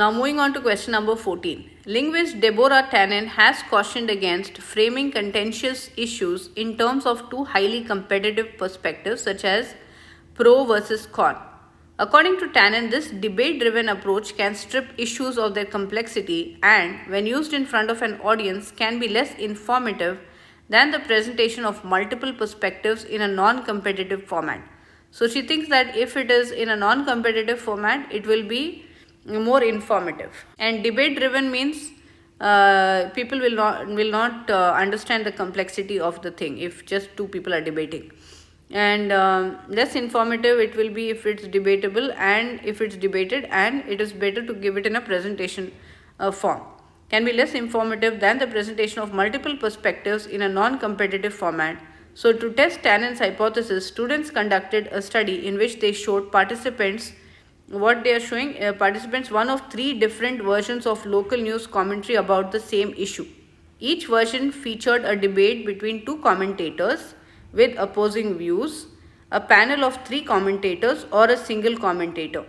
Now moving on to question number 14. Linguist Deborah Tannen has cautioned against framing contentious issues in terms of two highly competitive perspectives such as pro versus con. According to Tannen, this debate-driven approach can strip issues of their complexity and, when used in front of an audience, can be less informative than the presentation of multiple perspectives in a non-competitive format. So she thinks that if it is in a non-competitive format, it will be more informative. And debate-driven means people will not understand the complexity of the thing if just two people are debating. And less informative it will be if it's debatable and if it's debated, and it is better to give it in a presentation form. Can be less informative than the presentation of multiple perspectives in a non-competitive format. So to test Tannen's hypothesis, students conducted a study in which they showed participants what they are showing participants one of three different versions of local news commentary about the same issue. Each version featured a debate between two commentators with opposing views, a panel of three commentators, or a single commentator.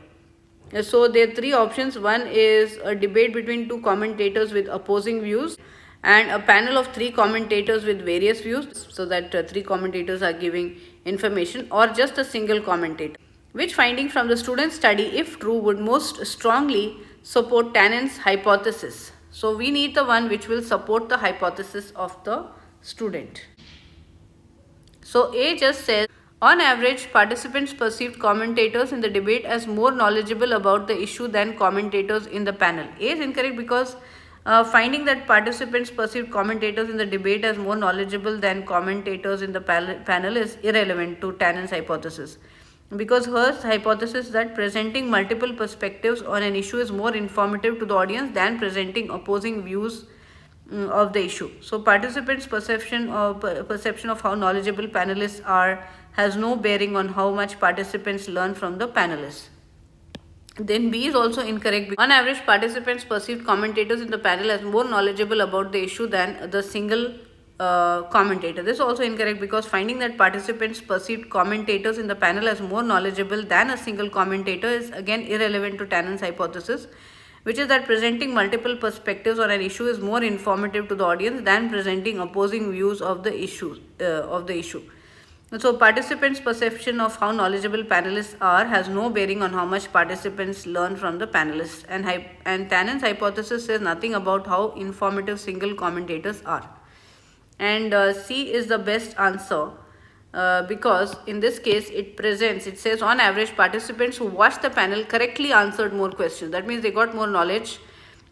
So there are three options. One is a debate between two commentators with opposing views, and a panel of three commentators with various views, so that three commentators are giving information, or just a single commentator. Which finding from the student study, if true, would most strongly support Tannen's hypothesis? So we need the one which will support the hypothesis of the student. So A just says, on average, participants perceived commentators in the debate as more knowledgeable about the issue than commentators in the panel. A is incorrect because finding that participants perceived commentators in the debate as more knowledgeable than commentators in the panel is irrelevant to Tannen's hypothesis. Because her hypothesis that presenting multiple perspectives on an issue is more informative to the audience than presenting opposing views of the issue. So participants' perception of how knowledgeable panelists are has no bearing on how much participants learn from the panelists. Then B is also incorrect. On average, participants perceived commentators in the panel as more knowledgeable about the issue than the single commentator. This is also incorrect because finding that participants perceived commentators in the panel as more knowledgeable than a single commentator is again irrelevant to Tannen's hypothesis, which is that presenting multiple perspectives on an issue is more informative to the audience than presenting opposing views of the issue. So participants' perception of how knowledgeable panelists are has no bearing on how much participants learn from the panelists, and Tannen's hypothesis says nothing about how informative single commentators are. And C is the best answer because in this case it says on average participants who watched the panel correctly answered more questions. That means they got more knowledge,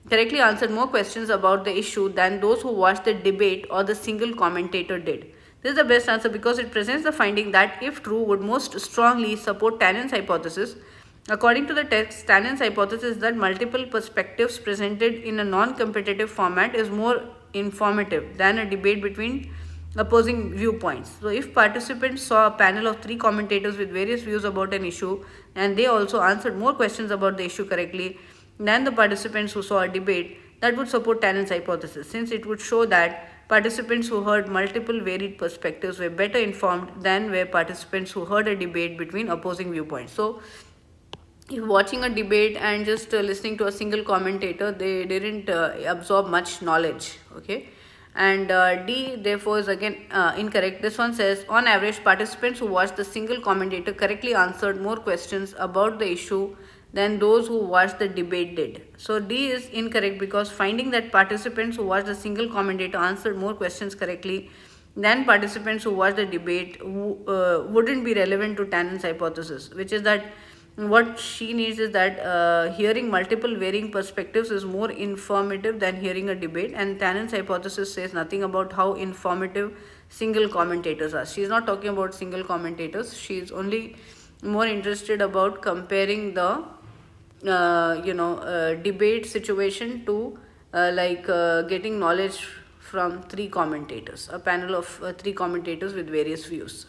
correctly answered more questions about the issue than those who watched the debate or the single commentator did. This is the best answer because it presents the finding that, if true, would most strongly support Tannen's hypothesis. According to the text, Tannen's hypothesis that multiple perspectives presented in a non-competitive format is more informative than a debate between opposing viewpoints. So if participants saw a panel of three commentators with various views about an issue and they also answered more questions about the issue correctly than the participants who saw a debate, that would support Tannen's hypothesis, since it would show that participants who heard multiple varied perspectives were better informed than were participants who heard a debate between opposing viewpoints. So if watching a debate and just listening to a single commentator, they didn't absorb much knowledge. Okay, and D therefore is again incorrect. This one says on average participants who watched the single commentator correctly answered more questions about the issue than those who watched the debate did. So D is incorrect because finding that participants who watched the single commentator answered more questions correctly than participants who watched the debate wouldn't be relevant to Tannen's hypothesis, which is that what she needs is that hearing multiple varying perspectives is more informative than hearing a debate, and Tannen's hypothesis says nothing about how informative single commentators are. She is not talking about single commentators. She is only more interested about comparing the debate situation to getting knowledge from three commentators, a panel of three commentators with various views.